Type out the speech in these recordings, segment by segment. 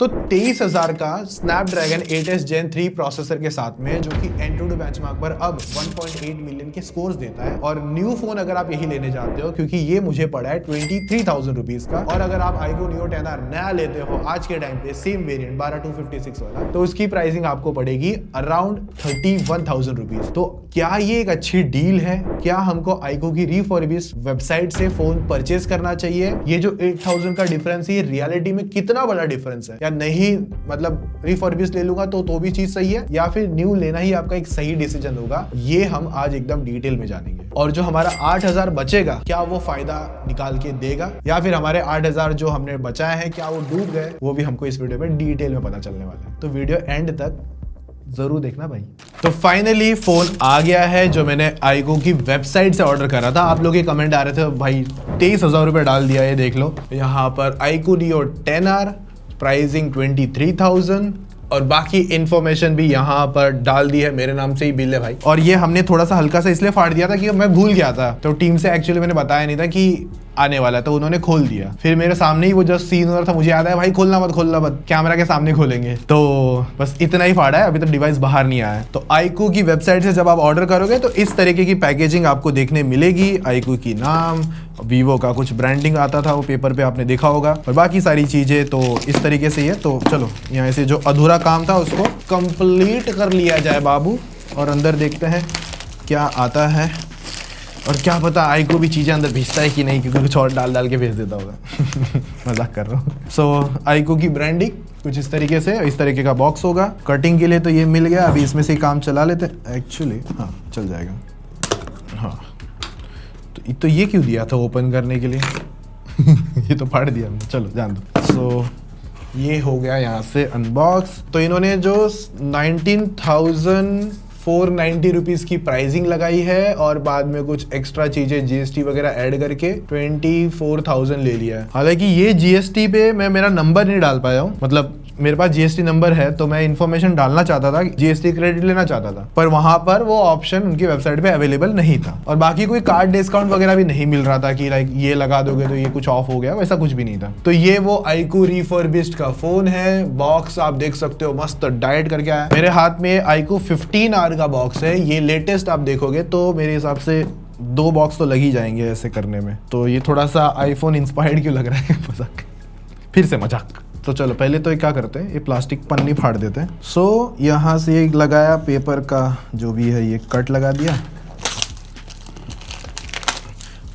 तो 23,000 का Snapdragon 8s Gen 3 processor के साथ में, जो कि एंट्रोडू बेंचमार्क पर अब 1.8 मिलियन के स्कोर्स देता है। और न्यू फोन अगर आप यही लेने जाते हो, क्योंकि ये मुझे पड़ा है 23,000 रुपीज का, और अगर आप iQOO Neo 10R नया लेते हो आज के टाइम पे सेम वेरिएंट 12256 वाला, तो उसकी प्राइसिंग आपको पड़ेगी अराउंड 31,000 रुपीज। तो क्या ये एक अच्छी डील है? क्या हमको iQOO की रिफर्बिश्ड वेबसाइट से फोन परचेज करना चाहिए? ये जो 8,000 का डिफरेंस है, रियलिटी में कितना बड़ा डिफरेंस है? या नहीं, मतलब रिफर्बिश्ड ले लूंगा तो भी चीज सही है, या फिर न्यू लेना ही आपका एक सही डिसीजन होगा? ये हम आज एकदम डिटेल में जानेंगे। और जो हमारा 8,000 बचेगा, क्या वो फायदा निकाल के देगा, या फिर हमारे 8,000 जो हमने बचाए हैं क्या वो डूब गए? वो भी हमको इस वीडियो में डिटेल में पता चलने वाला है, तो वीडियो एंड तक जरूर देखना भाई। तो फाइनली फोन आ गया है जो मैंने iQOO की वेबसाइट से ऑर्डर करा था। आप लोग के कमेंट आ रहे थे भाई 23,000 रुपए डाल दिया, ये देख लो यहाँ पर iQOO Neo 10R प्राइसिंग 23,000, और बाकी इंफॉर्मेशन भी यहाँ पर डाल दी है, मेरे नाम से ही बिल है भाई। और ये हमने थोड़ा सा हल्का सा इसलिए फाड़ दिया था कि मैं भूल गया था, तो टीम से एक्चुअली मैंने बताया नहीं था कि आने वाला है, तो उन्होंने खोल दिया। फिर मेरे सामने ही वो जस्ट सीन हो रहा था, मुझे याद है भाई खोलना मत कैमरा के सामने खोलेंगे। तो बस इतना ही फाड़ा है, अभी तक डिवाइस बाहर नहीं आया है। तो iQOO की वेबसाइट से जब आप ऑर्डर करोगे तो इस तरीके की पैकेजिंग आपको देखने मिलेगी। iQOO की नाम, वीवो का कुछ ब्रांडिंग आता था वो पेपर पे आपने देखा होगा, और बाकी सारी चीजें तो इस तरीके से ही है। तो चलो यहाँ से जो अधूरा काम था उसको कंप्लीट कर लिया जाए बाबू, और अंदर देखते हैं क्या आता है। और क्या पता iQOO भी चीज़ें अंदर भेजता है कि नहीं, क्योंकि कुछ और डाल के भेज देता होगा। मजाक कर रहा हूँ। सो iQOO की ब्रांडिंग कुछ इस तरीके से, इस तरीके का बॉक्स होगा। कटिंग के लिए तो ये मिल गया, अभी इसमें से ही काम चला लेते हैं एक्चुअली। हाँ चल जाएगा। हाँ तो ये क्यों दिया था ओपन करने के लिए? ये तो फाड़ दिया हमने, चलो जान दो। सो ये हो गया यहाँ से अनबॉक्स। तो इन्होंने जो 19,490 रुपीज की प्राइसिंग लगाई है, और बाद में कुछ एक्स्ट्रा चीजें जीएसटी वगैरह ऐड करके 24,000 ले लिया है। हालांकि ये जीएसटी पे मैं मेरा नंबर नहीं डाल पाया हूँ, मतलब मेरे पास जीएसटी नंबर है तो मैं इन्फॉर्मेशन डालना चाहता था, जीएसटी क्रेडिट लेना चाहता था, पर वहां पर वो ऑप्शन उनकी वेबसाइट पे अवेलेबल नहीं था। और बाकी कोई कार्ड डिस्काउंट वगैरह भी नहीं मिल रहा था कि लाइक ये लगा दोगे तो ये कुछ ऑफ हो गया, वैसा कुछ भी नहीं था। तो ये वो iQOO रिफर्बिश्ड का फोन है। बॉक्स आप देख सकते हो मस्त डाइट करके आया। मेरे हाथ में iQOO 15R का बॉक्स है, ये लेटेस्ट आप देखोगे तो मेरे हिसाब से 2 बॉक्स तो लग ही जाएंगे ऐसे करने में। तो ये थोड़ा सा आईफोन इंस्पायर्ड क्यों लग रहा है? मजाक, फिर से मजाक। तो चलो पहले तो ये क्या करते हैं, ये प्लास्टिक पन्नी फाड़ देते हैं। सो यहाँ से एक लगाया पेपर का जो भी है, ये कट लगा दिया।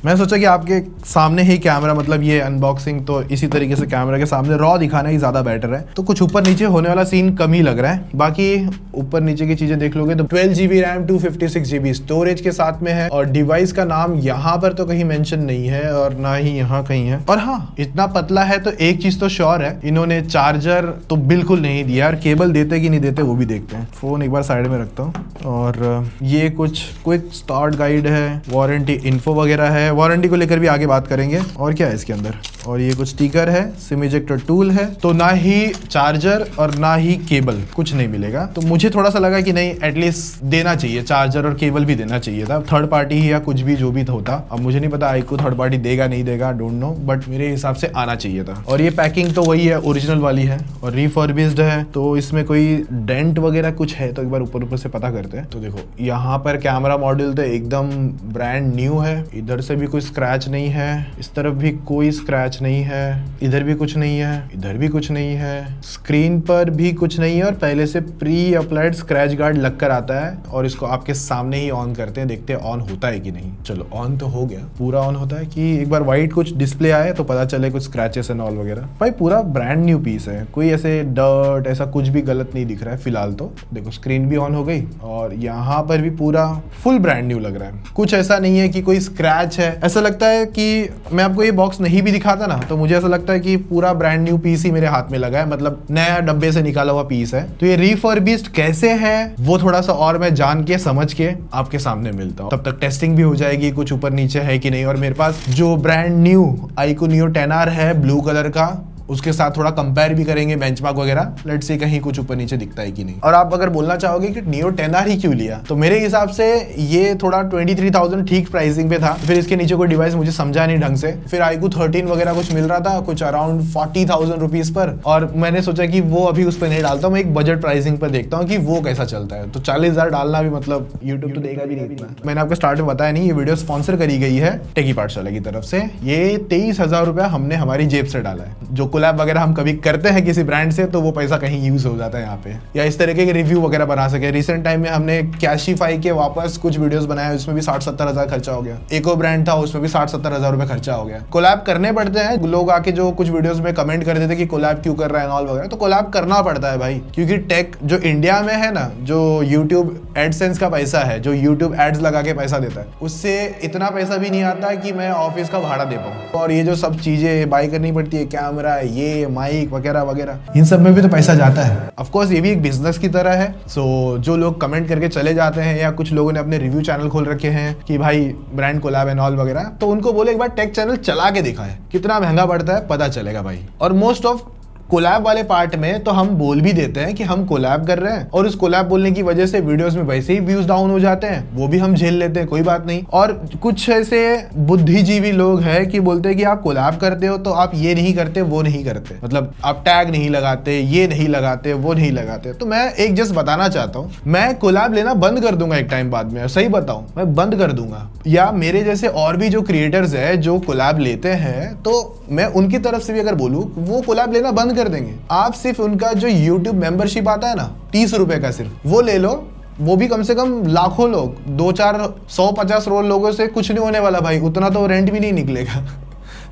मैं सोचा कि आपके सामने ही कैमरा, मतलब ये अनबॉक्सिंग तो इसी तरीके से कैमरा के सामने रॉ दिखाना ही ज़्यादा बेटर है। तो कुछ ऊपर नीचे होने वाला सीन कम ही लग रहा है। बाकी ऊपर नीचे की चीज़ें देख लोगे तो 12 GB रैम 256 GB स्टोरेज के साथ में है, और डिवाइस का नाम यहाँ पर तो कहीं मेंशन नहीं है और ना ही यहाँ कहीं है। और हाँ, इतना पतला है तो एक चीज़ तो श्योर है, इन्होंने चार्जर तो बिल्कुल नहीं दिया। और केबल देते कि नहीं देते वो भी देखते हैं। फ़ोन एक बार साइड में रखता हूँ। और ये कुछ क्विक स्टार्ट गाइड है, वारंटी इन्फो वगैरह है, वारंटी को लेकर भी आगे बात करेंगे। और क्या है इसके अंदर, और ये कुछ स्टिकर है, सिम इजेक्टर टूल है। तो ना ही चार्जर और ना ही केबल, कुछ नहीं मिलेगा। तो मुझे थोड़ा सा लगा कि नहीं, एटलीस्ट देना चाहिए, चार्जर और केबल भी देना चाहिए था, थर्ड पार्टी ही या कुछ भी जो भी होता। अब मुझे नहीं पता iQOO थर्ड पार्टी देगा नहीं देगा, डोंट नो, बट मेरे हिसाब से आना चाहिए था। और ये पैकिंग तो वही है, ओरिजिनल वाली है और रिफर्बिश्ड है। तो इसमें कोई डेंट वगैरह कुछ है तो एक बार ऊपर से पता करते हैं। तो देखो यहाँ पर कैमरा मॉड्यूल तो एकदम ब्रांड न्यू है, इधर से भी कोई स्क्रैच नहीं है, इस तरफ भी कोई स्क्रैच नहीं है, इधर भी कुछ नहीं है, इधर भी कुछ नहीं है, स्क्रीन पर भी कुछ नहीं है, और पहले से प्री अप्लाइड स्क्रैच गार्ड लगकर आता है। और इसको आपके सामने ही ऑन करते हैं, देखते हैं ऑन होता है कि नहीं। चलो ऑन तो हो गया, पूरा ऑन होता है कि एक बार वाइट कुछ डिस्प्ले आए तो पता चले कुछ स्क्रैचेस एंड ऑल वगैरह। भाई पूरा ब्रांड न्यू पीस है, कोई ऐसे डर्ट ऐसा कुछ भी गलत नहीं दिख रहा है फिलहाल। तो देखो स्क्रीन भी ऑन हो गई, और यहाँ पर भी पूरा फुल ब्रांड न्यू लग रहा है। कुछ ऐसा नहीं है कि कोई स्क्रैच है। ऐसा लगता है कि मैं आपको ये बॉक्स नहीं भी दिखाता ना तो मुझे ऐसा लगता है कि पूरा ब्रांड न्यू पीस ही मेरे हाथ में लगा है, मतलब नया डब्बे से निकाला हुआ पीस है। तो ये रिफर्बिश्ड कैसे है वो थोड़ा सा और मैं जान के समझ के आपके सामने मिलता हूँ। तब तक टेस्टिंग भी हो जाएगी, कुछ ऊपर नीचे है कि नहीं। और मेरे पास जो brand new iQOO Neo 10R है ब्लू कलर का, उसके साथ थोड़ा कंपेयर भी करेंगे बेंचमार्क वगैरह, लेट्स सी कहीं कुछ ऊपर नीचे दिखता है कि नहीं। और आप अगर बोलना चाहोगे कि Neo 10R ही क्यों लिया, तो मेरे हिसाब से ये थोड़ा 23,000 ठीक प्राइसिंग पे था, फिर इसके नीचे कोई डिवाइस मुझे समझा नहीं ढंग से, फिर iQOO 13 वगैरह कुछ मिल रहा था कुछ अराउंड 40,000 रुपीज पर, और मैंने सोचा कि वो अभी उस पर नहीं डालता हूँ, मैं एक बजट प्राइसिंग पर देखता हूँ कि वो कैसा चलता है। तो 40,000 डालना भी मतलब यूट्यूब तो देगा भी नहीं इतना। मैंने आपको स्टार्ट में बताया नहीं, ये वीडियो स्पॉन्सर करी गई है टेकी पाठशाला की तरफ से। ये 23,000 रुपया हमने हमारी जेब से डाला है। जो कोलैब वगैरह हम कभी करते हैं किसी ब्रांड से, तो वो पैसा कहीं यूज हो जाता है यहाँ पे, या इस तरीके के रिव्यू वगैरह बना सके। रिसेंट टाइम में हमने कैशिफाई के वापस कुछ वीडियोस बनाए, उसमें भी 60-70 हजार खर्चा हो गया। एक और ब्रांड था, उसमें भी 60-70 हजार रुपए खर्चा हो गया। कोलैब करने पड़ते हैं, लोग आके जो कुछ वीडियोस में कमेंट कर देते कि कोलैब क्यों कर रहा है ऑल वगैरह, तो कोलैब करना पड़ता है भाई, क्योंकि टेक जो इंडिया में है ना, जो यूट्यूब एडसेंस का पैसा है, जो यूट्यूब एड्स लगा के पैसा देता है, उससे इतना पैसा भी नहीं आता कि मैं ऑफिस का भाड़ा दे पाऊँ। और ये जो सब चीजें बाई करनी पड़ती है, कैमरा, ये माइक वगैरह वगैरह, इन सब में भी तो पैसा जाता है। ऑफ कोर्स ये भी एक बिजनेस की तरह है। सो जो लोग कमेंट करके चले जाते हैं, या कुछ लोगों ने अपने रिव्यू चैनल खोल रखे हैं कि भाई ब्रांड कोलैब एंड ऑल वगैरह, तो उनको बोले एक बार टेक चैनल चला के दिखाएं, कितना महंगा पड़ता है पता चलेगा भाई। और मोस्ट ऑफ कोलैब वाले पार्ट में तो हम बोल भी देते हैं कि हम कोलैब कर रहे हैं, और उस कोलैब बोलने की वजह से वीडियोस में वैसे ही व्यूज डाउन हो जाते हैं, वो भी हम झेल लेते हैं, कोई बात नहीं। और कुछ ऐसे बुद्धिजीवी लोग हैं कि बोलते हैं कि आप कोलैब करते हो तो आप ये नहीं करते, वो नहीं करते, मतलब आप टैग नहीं लगाते, ये नहीं लगाते, वो नहीं लगाते। तो मैं एक जस्ट बताना चाहता हूँ, मैं कोलैब लेना बंद कर दूंगा एक टाइम बाद में, सही बताऊं, मैं बंद कर दूंगा। या मेरे जैसे और भी जो क्रिएटर्स है जो कोलैब लेते हैं, तो मैं उनकी तरफ से भी अगर बोलूं, वो कोलैब लेना बंद कर देंगे। आप सिर्फ उनका जो YouTube मेंबरशिप आता है ना 30 रुपए का, सिर्फ वो ले लो। वो भी कम से कम लाखों लोग, 2-4-150 लोगों से कुछ नहीं होने वाला भाई, उतना तो रेंट भी नहीं निकलेगा।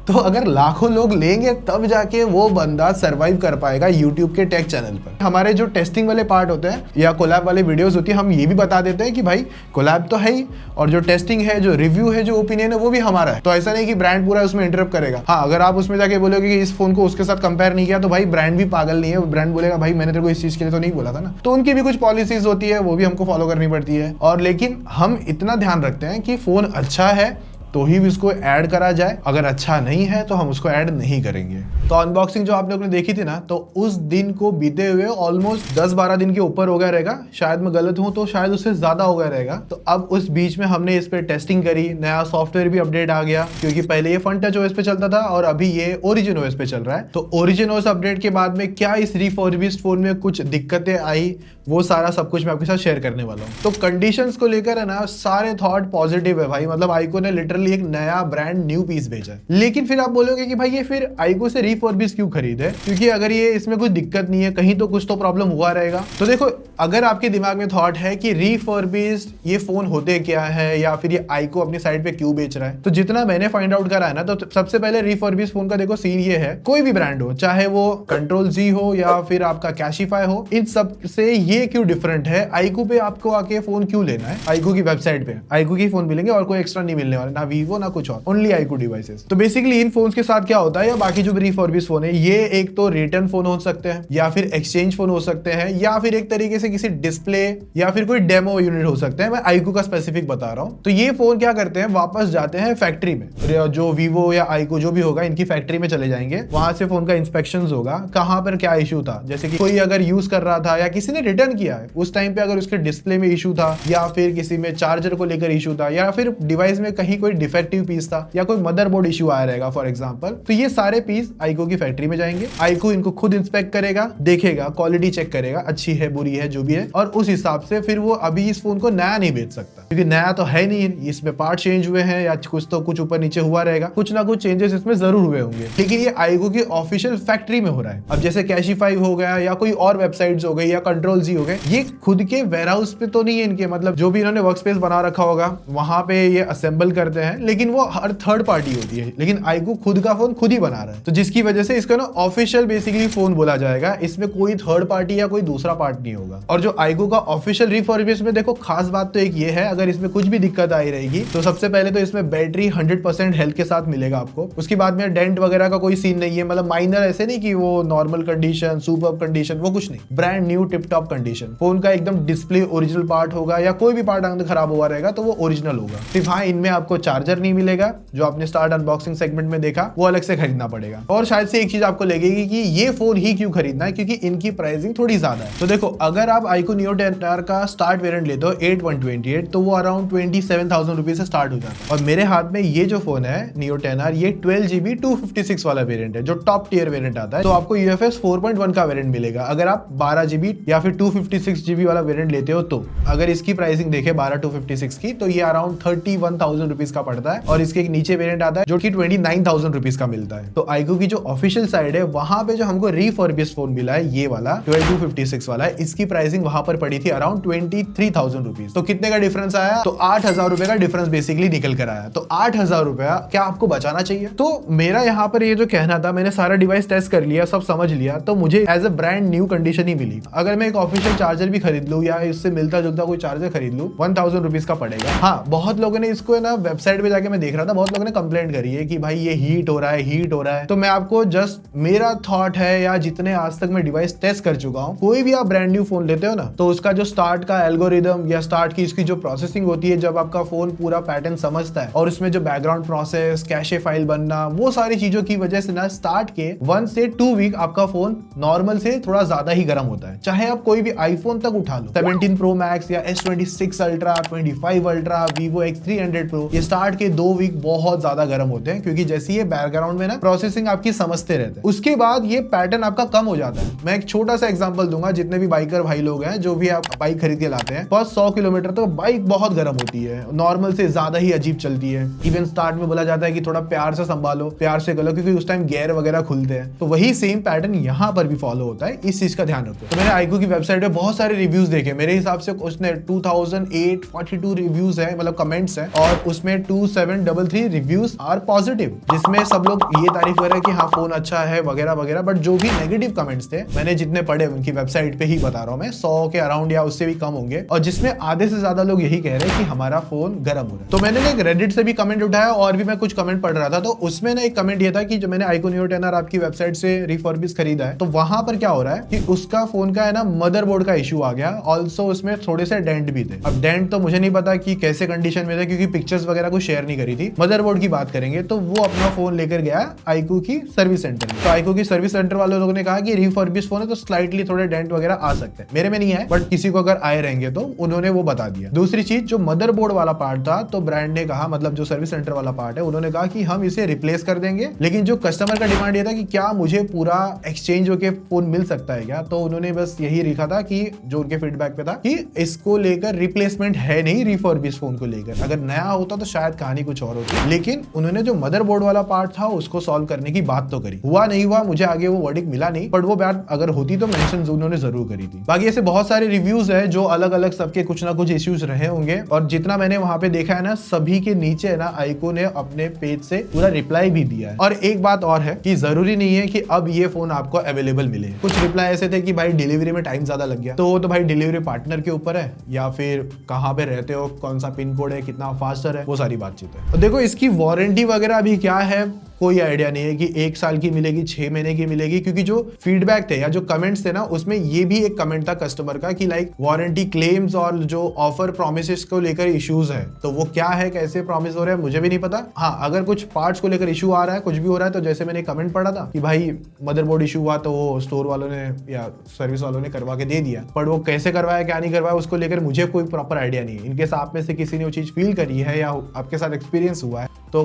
तो अगर लाखों लोग लेंगे तब जाके वो बंदा सरवाइव कर पाएगा यूट्यूब के टेक चैनल पर। हमारे जो टेस्टिंग वाले पार्ट होते हैं या कोलैब वाले वीडियोस होती है, हम ये भी बता देते हैं कि भाई कोलैब तो है ही, और जो टेस्टिंग है, जो रिव्यू है, जो ओपिनियन है, वो भी हमारा है। तो ऐसा नहीं कि ब्रांड पूरा उसमें इंटरप्ट करेगा। हाँ, अगर आप उसमें जाके बोलोगे कि इस फोन को उसके साथ कंपेयर नहीं किया, तो भाई ब्रांड भी पागल नहीं है। ब्रांड बोलेगा भाई मैंने तेरे को इस चीज के लिए तो नहीं बोला था ना। तो उनकी भी कुछ पॉलिसीज होती है, वो भी हमको फॉलो करनी पड़ती है। और लेकिन हम इतना ध्यान रखते हैं कि फोन अच्छा है तो ही उसको ऐड करा जाए, अगर अच्छा नहीं है तो हम उसको ऐड नहीं करेंगे। तो अनबॉक्सिंग जो आप लोगों ने देखी थी ना, तो उस दिन को बीते हुए ऑलमोस्ट 10-12 दिन के ऊपर हो गया रहेगा, शायद मैं गलत हूं तो शायद उससे ज्यादा हो गया रहेगा। तो अब उस बीच में हमने इस पे टेस्टिंग करी, नया सॉफ्टवेयर भी अपडेट आ गया, क्योंकि पहले ये फन टच ओएस पे चलता था और अभी ये ओरिजिन ओएस पे चल रहा है। तो ओरिजिन ओएस अपडेट के बाद में क्या इस रिफर्बिश्ड फोन में कुछ दिक्कतें आई, वो सारा सब कुछ मैं आपके साथ शेयर करने वाला हूँ। तो कंडीशंस को लेकर है ना, सारे थॉट पॉजिटिव है भाई, मतलब iQOO ने लिटरली एक नया ब्रांड न्यू पीस भेजा है। लेकिन फिर आप बोलोगे कि भाई ये फिर iQOO से रिफर्बिश क्यों खरीदे, क्योंकि अगर ये इसमें कोई दिक्कत नहीं है, कहीं तो कुछ तो प्रॉब्लम हुआ रहेगा। तो देखो, अगर आपके दिमाग में थॉट है कि रिफर्बिश्ड ये फोन होते क्या है, या फिर ये iQOO अपनी साइड पे क्यों बेच रहा है, तो जितना मैंने फाइंड आउट करा है ना, तो सबसे पहले रिफर्बिश्ड फोन का देखो सीन ये है, कोई भी ब्रांड हो, चाहे वो कंट्रोल Z हो या फिर आपका कैशिफाई हो, इन सब से ये क्यों डिफरेंट है, iQOO पे आपको आके फोन क्यों लेना है। iQOO की वेबसाइट पे iQOO की फोन मिलेंगे और कोई एक्स्ट्रा नहीं मिलने वाला, ना वीवो ना कुछ और, ओनली iQOO डिवाइसेस। तो बेसिकली इन फोन्स के साथ क्या होता है, या बाकी जो भी रिफर्बिश्ड फोन है, ये एक तो रिटर्न फोन हो सकते हैं, या फिर एक्सचेंज फोन हो सकते हैं, या फिर एक तरीके से किसी डिस्प्ले या फिर कोई डेमो यूनिट हो सकते हैं। मैं iQOO का स्पेसिफिक बता रहा हूँ। तो ये फोन क्या करते हैं, वापस जाते हैं फैक्ट्री में, जो वीवो या iQOO जो भी होगा, इनकी फैक्ट्री में चले जाएंगे, वहां से फोन का इंस्पेक्शन होगा, कहां पर क्या इशू था, जैसे कि कोई अगर यूज कर रहा था या किसी ने रिटर्न किया है, उस टाइम पे अगर उसके डिस्प्ले में इशू था, या फिर किसी में चार्जर को लेकर इशू था, या फिर डिवाइस में कहीं कोई डिफेक्टिव पीस था, या कोई मदरबोर्ड इशू आया रहेगा फॉर एग्जांपल, तो ये सारे पीस iQOO की फैक्ट्री में जाएंगे। iQOO इनको खुद इंस्पेक्ट करेगा, देखेगा, क्वालिटी चेक करेगा, अच्छी है बुरी है जो भी है, और उस हिसाब से फिर वो अभी इस फोन को नया नहीं बेच सकता, क्योंकि नया तो है नहीं, इसमें पार्ट चेंज हुए हैं या कुछ ऊपर नीचे हुआ रहेगा, कुछ ना कुछ चेंजेस इसमें जरूर हुए होंगे, लेकिन ये iQOO की ऑफिशियल फैक्ट्री में हो रहा है। अब जैसे कैशिफाई हो गया या कोई और वेबसाइट्स हो गई या कंट्रोल Z हो गए, ये खुद के वेयरहाउस पे तो नहीं है इनके, मतलब जो भी इन्होंने वर्क स्पेस बना रखा होगा वहां पे ये असेंबल करते हैं, लेकिन वो हर थर्ड पार्टी होती है। लेकिन iQOO खुद का फोन खुद ही बना रहा है, तो जिसकी वजह से इसको ना ऑफिशियल बेसिकली फोन बोला जाएगा, इसमें कोई थर्ड पार्टी या कोई दूसरा पार्ट नहीं होगा। और जो iQOO का ऑफिशियल रिफर्बिश में देखो, खास बात तो एक ये है, अगर इसमें कुछ भी दिक्कत आई रहेगी तो सबसे पहले तो इसमें बैटरी 100% हेल्थ के साथ मिलेगा आपको। उसके बाद में डेंट वगैरह का कोई सीन नहीं है, मतलब माइनर ऐसे नहीं कि वो नॉर्मल कंडीशन, सुपर्ब कंडीशन, वो कुछ नहीं, brand new tip top condition. Phone का एकदम डिस्प्ले ओरिजिनल पार्ट होगा, या कोई भी पार्ट अगर खराब हुआ रहेगा तो वो ओरिजिनल होगा। सिर्फ हाँ, इनमें आपको चार्जर नहीं मिलेगा, जो आपने स्टार्ट अनबॉक्सिंग सेगमेंट में देखा वो अलग से खरीदना पड़ेगा। और शायद से एक चीज आपको लगेगी कि ये फोन ही क्यों खरीदना है, क्योंकि इनकी प्राइसिंग थोड़ी ज्यादा है। तो देखो, अगर आप iQOO Neo 10R का स्टार्ट वेरिएंट लेते हो 8128, तो वो अराउंड 27,000 रुपीज से स्टार्ट हो जाता है। और मेरे हाथ में ये जो फोन है Neo 10R, ये 12GB 256 वाला वेरिएंट है, जो टॉप टियर वेरिएंट आता है। तो आपको UFS 4.1 का वेरिएंट मिलेगा अगर आप 12GB या फिर 256GB वाला वेरिएंट लेते हो। तो अगर इसकी प्राइसिंग देखे 12/256 की, तो ये अराउंड 31,000 रुपीज का पड़ता है। और इसके एक नीचे वेरिएंट आता है जो कि 29,000 रुपीज का मिलता है। तो iQOO की जो ऑफिशियल साइड है, वहां पे जो हमको रिफर्बिश्ड फोन मिला है, ये वाला 12256 वाला है, इसकी प्राइसिंग वहां पर पड़ी थी अराउंड 23,000 रुपीज। तो कितने का डिफरेंस आया? तो 8,000 रुपए का डिफरेंस बेसिकली निकल कर आया। तो 8,000 रुपया क्या आपको बचाना चाहिए? तो मेरा यहाँ पर ये जो कहना था, मैंने सारा डिवाइस टेस्ट कर लिया, सब समझ लिया, तो मुझे as a brand new condition ही मिली। अगर मैं एक ऑफिशियल चार्जर भी खरीद लूं या इससे मिलता जुलता कोई चार्जर खरीद लूं, 1,000 रुपीज का पड़ेगा। हाँ, बहुत लोगों ने इसको ना वेबसाइट पे जाके मैं देख रहा था, बहुत लोगों ने कंप्लेंट करी है कि भाई ये हीट हो रहा है, हीट हो रहा है। तो मैं आपको जस्ट मेरा थॉट है, या जितने आज तक मैं डिवाइस टेस्ट कर चुका हूँ, कोई भी आप ब्रांड न्यू फोन लेते हो ना, तो उसका जो स्टार्ट का एल्गोरिदम या स्टार्ट की इसकी जो प्रोसेसिंग होती है, जब आपका फोन पूरा पैटर्न समझता है और उसमें जो बैकग्राउंड प्रोसेस, कैशे फाइल बनना, वो सारी चीजों की वजह से ना स्टार्ट के 1 से 2 वीक आपका फोन नॉर्मल से थोड़ा ज्यादा ही गर्म होता है। चाहे आप कोई भी आईफोन तक उठा लो, 17 Pro Max या S26 Ultra, 25 Ultra, Vivo X300 Pro, ये स्टार्ट के 2 वीक बहुत ज्यादा गर्म होते हैं, क्योंकि जैसे ये बैकग्राउंड में ना प्रोसेसिंग आपकी समझते रहते हैं। उसके बाद ये पैटर्न आपका कम हो जाता है। मैं एक छोटा सा एग्जांपल दूंगा, जितने भी बाइकर भाई लोग हैं, जो भी आप बाइक खरीद के लाते हैं, फर्स्ट 100 किलोमीटर तो बाइक बहुत गर्म होती है, नॉर्मल से ज्यादा ही अजीब चलती है। इवन स्टार्ट में बोला जाता है कि थोड़ा प्यार से संभालो, प्यार से करो, क्योंकि उस टाइम गियर वगैरह खुलते हैं। तो वही सेम पैटर्न यहाँ पर भी फॉलो होता है, इस चीज का ध्यान रखो। तो मैंने iQOO की वेबसाइट पे बहुत सारे रिव्यूज देखे, मेरे हिसाब से उसने 2842 रिव्यूज है, मतलब कमेंट्स है, और उसमें 2733 रिव्यूज आर पॉजिटिव, जिसमें सब लोग ये तारीफ कर रहे हैं कि हाँ फोन अच्छा है वगैरह वगैरह। बट जो भी नेगेटिव कमेंट्स थे, मैंने जितने पढ़े उनकी वेबसाइट पे ही बता रहा हूँ मैं, 100 के अराउंड या उससे भी कम होंगे, और जिसमें आधे से ज्यादा लोग यही कह रहे हैं कि हमारा फोन गर्म हो रहा है। तो मैंने एक रेडिट से भी कमेंट उठाया, और भी मैं कुछ कमेंट पढ़ रहा था, तो उसमें ना एक कमेंट ये था कि जो मैंने iQOO Neo 10R आपकी वेबसाइट से रिफर्बिश खरीदा है, तो वहां पर क्या हो रहा है कि उसका फोन का है ना मदरबोर्ड का इशू आ गया, ऑल्सो उसमें थोड़े से डेंट भी थे। अब डेंट तो मुझे नहीं पता कि कैसे कंडीशन में थे, क्योंकि पिक्चर्स वगैरह को शेयर नहीं करी थी। मदरबोर्ड की बात करेंगे तो वो अपना फोन लेकर गया iQOO की सर्विस सेंटर में। तो iQOO की सर्विस सेंटर वाले लोगों ने कहा कि रिफर्बिश फोन है तो स्लाइटली थोड़े डेंट वगैरह आ सकते हैं। मेरे में नहीं है, बट किसी को अगर आए रहेंगे तो उन्होंने वो बता दिया। दूसरी चीज, जो मदरबोर्ड वाला पार्ट था, तो ब्रांड ने कहा, मतलब जो सर्विस सेंटर वाला पार्ट है, उन्होंने कहा कि हम इसे रिप्लेस कर देंगे। लेकिन जो कस्टमर का डिमांड ये था कि क्या मुझे पूरा एक्सचेंज होके फोन मिल सकता है क्या, तो उन्होंने बस यही लिखा था कि जो उनके फीडबैक पे था कि इसको लेकर रिप्लेसमेंट है नहीं, रिफर्बिश फोन को लेकर। अगर नया होता तो शायद कहानी कुछ और होती, लेकिन उन्होंने जो मदरबोर्ड वाला पार्ट था उसको सॉल्व करने की बात तो करी। हुआ नहीं हुआ, मुझे आगे वो वर्डिक मिला नहीं, बट वो बात अगर होती तो मेंशन उन्होंने जरूर करी थी। बाकी ऐसे बहुत सारे रिव्यूज है जो अलग अलग सबके कुछ ना कुछ इश्यूज रहे होंगे, और जितना मैंने वहां पे देखा है ना, सभी के नीचे है ना iQOO ने अपने पेज से पूरा रिप्लाई भी दिया है। और एक बात और है कि जरूरी नहीं है कि अब ये फोन आपको अवेलेबल मिले। कुछ रिप्लाई ऐसे थे कि भाई डिलीवरी में टाइम ज्यादा लग गया, तो वो तो भाई डिलीवरी पार्टनर के ऊपर है, या फिर कहाँ पे रहते हो, कौन सा पिन कोड है, कितना फास्टर है, वो सारी बातचीत है। और देखो, इसकी वारंटी वगैरह अभी क्या है कोई आइडिया नहीं है कि 1 साल की मिलेगी, 6 महीने की मिलेगी, क्योंकि जो फीडबैक थे या जो कमेंट्स थे ना, उसमें ये भी एक कमेंट था कस्टमर का कि लाइक वारंटी क्लेम्स और जो ऑफर प्रोमिसेस को लेकर इश्यूज है, तो वो क्या है, कैसे प्रॉमिस हो रहा है, मुझे भी नहीं पता। हाँ, अगर कुछ पार्ट्स को लेकर इशू आ रहा है, कुछ भी हो रहा है, तो जैसे मैंने कमेंट पढ़ा था कि भाई मदरबोर्ड इशू हुआ तो वो स्टोर वालों ने या सर्विस वालों ने करवा के दे दिया, पर वो कैसे करवाया, क्या नहीं करवाया, उसको लेकर मुझे कोई प्रॉपर आइडिया नहीं है। इनकेस आप में से किसी ने वो चीज फील करी है या आपके साथ एक्सपीरियंस हुआ है, तो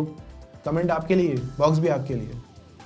कमेंट आपके लिए, बॉक्स भी आपके लिए,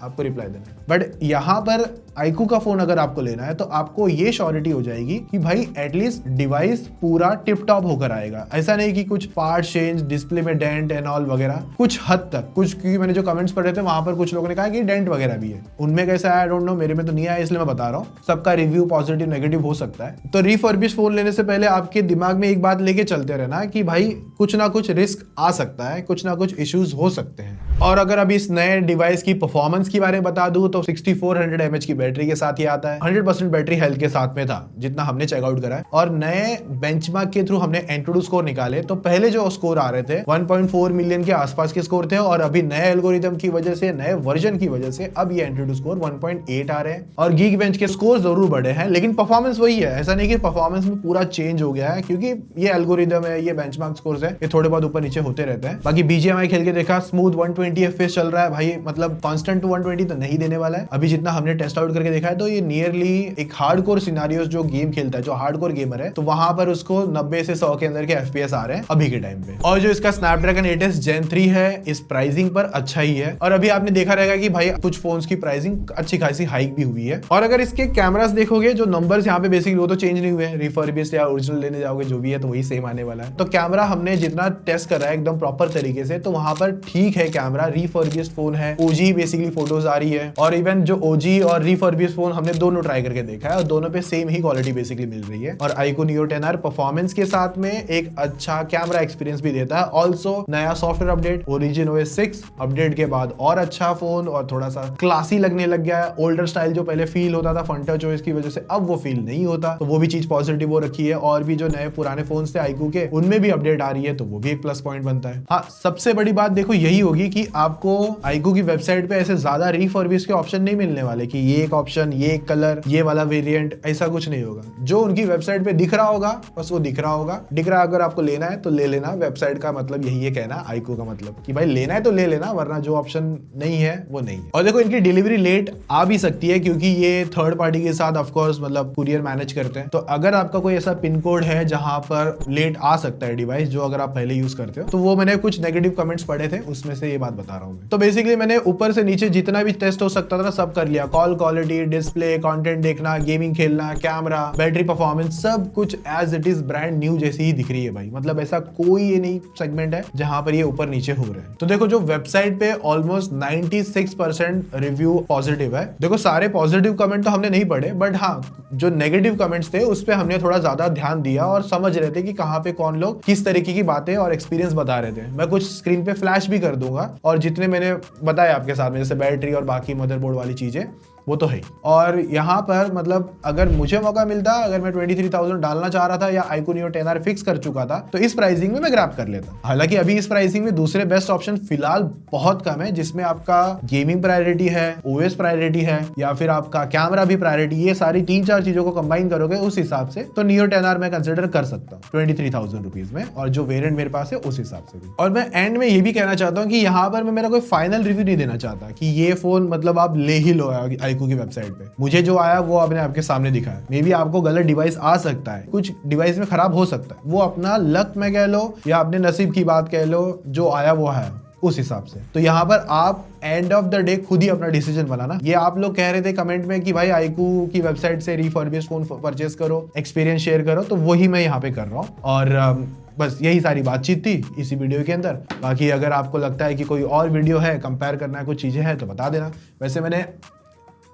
आपको रिप्लाई देना है। बट यहाँ पर iQOO का फोन अगर आपको लेना है तो आपको ये श्योरिटी हो जाएगी कि भाई एटलीस्ट डिवाइस पूरा टिप टॉप होकर आएगा। ऐसा नहीं कि कुछ पार्ट चेंज, डिस्प्ले में डेंट एंड ऑल वगैरह, कुछ हद तक कुछ, क्योंकि मैंने जो कमेंट्स पढ़े थे वहां पर कुछ लोगों ने कहा कि डेंट वगैरह भी है। उनमें कैसा है आई डोंट नो, मेरे में तो नहीं आया, इसलिए मैं बता रहा हूँ। सबका रिव्यू पॉजिटिव नेगेटिव हो सकता है। तो रिफर्बिश फोन लेने से पहले आपके दिमाग में एक बात लेके चलते रहना कि भाई कुछ ना कुछ रिस्क आ सकता है, कुछ ना कुछ इश्यूज हो सकते हैं। और अगर अभी इस नए डिवाइस की परफॉर्मेंस के बारे में बता दूं तो 6400 mAh की बैटरी के साथ ही आता है, 100% बैटरी हेल्थ के साथ में था जितना हमने चेकआउट करा है। और नए बेंचमार्क के थ्रू हमने एंटूडू स्कोर निकाले तो पहले जो स्कोर आ रहे थे 1.4 मिलियन के आसपास के स्कोर थे, और अभी नए एल्गोरिथम की वजह से, नए वर्जन की वजह से अब ये एंटूडू स्कोर 1.8 आ रहे हैं। और गीक बेंच के स्कोर जरूर बढ़े हैं लेकिन परफॉर्मेंस वही है, ऐसा नहीं कि परफॉर्मेंस में पूरा चेंज हो गया है, क्योंकि ये एल्गोरिथम है, ये बेंचमार्क स्कोर्स है, ये थोड़े बहुत ऊपर नीचे होते रहते हैं। बाकी बीजीएमआई खेल के देखा, स्मूथ 120 FPS चल रहा है भाई, मतलब कांस्टेंट 120 तो नहीं देने वाला है। अभी जितना हमने टेस्ट आउट करके देखा है तो ये नियरली एक हार्डकोर सिनेरियोस जो गेम खेलता है, जो हार्डकोर गेमर है, तो वहां पर उसको 90 से 100 के अंदर के FPS आ रहे हैं अभी के टाइम पे। और जो इसका स्नैपड्रैगन 8s Gen 3 है इस प्राइसिंग पर अच्छा ही है। और अभी आपने देखा रहेगा कि भाई कुछ फोन्स की प्राइसिंग अच्छी खासी हाइक भी हुई है। और अगर इसके कैमरास देखोगे, जो नंबर्स यहाँ पे बेसिकली वो तो चेंज नहीं हुए, रिफर्बिश्ड या ओरिजिनल लेने जाओगे जो भी है तो वही सेम आने वाला है। तो कैमरा हमने जितना टेस्ट करा है एकदम प्रॉपर तरीके से, तो वहां पर ठीक है कैमरा, रिफर्बिश्ड फोन है, ओजी बेसिकली फोटोज आ रही है। और इवन जो ओजी और रिफर्बिश्ड फोन हमने दोनों ट्राई करके देखा है और दोनों पे सेम ही क्वालिटी बेसिकली मिल रही है। और iQOO Neo 10R परफॉर्मेंस के साथ में एक अच्छा कैमरा एक्सपीरियंस भी देता है। ऑल्सो नया software update Origin OS 6 update के बाद और अच्छा फोन और थोड़ा सा क्लासी लगने लग गया है। ओल्डर स्टाइल जो पहले फील होता था फ्रंट चॉइस की वजह से अब वो फील नहीं होता, तो वो भी चीज पॉजिटिव हो रखी है। और भी जो नए पुराने फोन थे iQOO के, उनमें भी अपडेट आ रही है, तो वो भी एक प्लस पॉइंट बनता है। हाँ, सबसे बड़ी बात देखो यही होगी कि आपको iQOO की वेबसाइट पे ऐसे ज्यादा रिफर्बिश के ऑप्शन नहीं मिलने वाले कि ये एक ऑप्शन, ये एक कलर, ये वाला वेरिएंट, ऐसा कुछ नहीं होगा। जो उनकी वेबसाइट पे दिख रहा होगा बस वो दिख रहा होगा। दिख रहा, अगर आपको लेना है तो ले लेना। वेबसाइट का मतलब यही है कहना, iQOO का मतलब कि भाई लेना है तो ले लेना, वरना जो ऑप्शन नहीं है वो नहीं है। और देखो इनकी डिलीवरी लेट आ भी सकती है क्योंकि ये थर्ड पार्टी के साथ ऑफ कोर्स मतलब कुरियर मैनेज करते हैं। तो अगर आपका कोई ऐसा पिन कोड है जहां पर लेट आ सकता है डिवाइस, जो अगर आप पहले यूज करते हो, तो वो मैंने कुछ नेगेटिव कमेंट्स पढ़े थे, उसमें से ये बात बता रहा हूँ। तो बेसिकली मैंने ऊपर से नीचे जितना भी टेस्ट हो सकता था सब कर लिया। कॉल क्वालिटी, डिस्प्ले, कंटेंट देखना, गेमिंग खेलना, कैमरा, बैटरी परफॉर्मेंस, सब कुछ as it is brand new जैसी ही दिख रही है भाई। मतलब ऐसा कोई ये नहीं सेगमेंट है जहां पर ये ऊपर नीचे हो रहे हैं। तो देखो जो वेबसाइट पे ऑलमोस्ट 96% रिव्यू पॉजिटिव है। देखो सारे पॉजिटिव कमेंट तो हमने नहीं पढ़े, बट हाँ जो नेगेटिव कमेंट्स थे उस पे हमने थोड़ा ज्यादा ध्यान दिया और समझ रहे थे कि कहाँ पे कौन लोग किस तरीके की बातें और एक्सपीरियंस बता रहे थे। मैं कुछ स्क्रीन पे फ्लैश भी कर दूंगा और जितने मैंने बताया आपके साथ में, जैसे बैटरी और बाकी मदरबोर्ड वाली चीजें, वो तो है। और यहाँ पर मतलब अगर मुझे मौका मिलता, अगर मैं 23,000 डालना चाह रहा था या iQOO Neo 10R फिक्स कर चुका था, तो इस प्राइसिंग में मैं ग्रैब कर लेता। हालांकि अभी इस प्राइसिंग में दूसरे बेस्ट ऑप्शन फिलहाल बहुत कम है, जिसमें आपका गेमिंग प्रायोरिटी है, OS प्रायोरिटी है, या फिर आपका कैमरा भी प्रायोरिटी। ये सारी 3-4 चीजों को कंबाइन करोगे उस हिसाब से तो Neo 10R मैं कंसिडर कर सकता हूँ 23,000 रुपीज में, और जो वेरिएंट मेरे पास है उस हिसाब से भी। और मैं एंड में ये भी कहना चाहता हूँ कि यहाँ पर मैं मेरा कोई फाइनल रिव्यू नहीं देना चाहता कि ये फोन मतलब आप ले ही लो iQOO की वेबसाइट पे। मुझे जो आया वो आपने आपके सामने दिखा है। मे बी आपको गलत डिवाइस आ सकता है, कुछ डिवाइस में खराब हो सकता है, वो अपना लक में कह लो या अपने नसीब की बात कह लो, जो आया वो है उस हिसाब से। तो यहाँ पर आप एंड ऑफ द डे खुद ही अपना डिसीजन बनाना। ये आप लोग कह रहे थे कमेंट में कि भाई iQOO की वेबसाइट से रिफर्बिश्ड फोन परचेस करो, एक्सपीरियंस शेयर करो, तो वही मैं यहाँ पे कर रहा हूँ। और बस यही सारी बातचीत थी इसी वीडियो के अंदर। बाकी अगर आपको लगता है कि कोई और वीडियो है, कंपेयर करना है, कुछ चीजें हैं तो बता देना। वैसे मैंने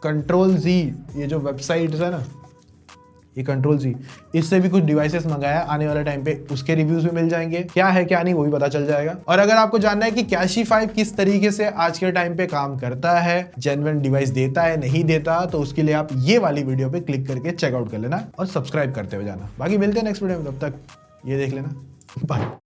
Ctrl+Z ये जो वेबसाइट है ना, ये Ctrl+Z, इससे भी कुछ डिवाइसेस मंगाया। आने वाले टाइम पे उसके रिव्यूज भी मिल जाएंगे, क्या है क्या नहीं वो भी पता चल जाएगा। और अगर आपको जानना है कि Cashify किस तरीके से आज के टाइम पे काम करता है, जेन्युइन डिवाइस देता है नहीं देता, तो उसके लिए आप ये वाली वीडियो पे क्लिक करके चेकआउट कर लेना और सब्सक्राइब करते हुए जाना। बाकी मिलते हैं नेक्स्ट वीडियो में, तब तक ये देख लेना। बाय।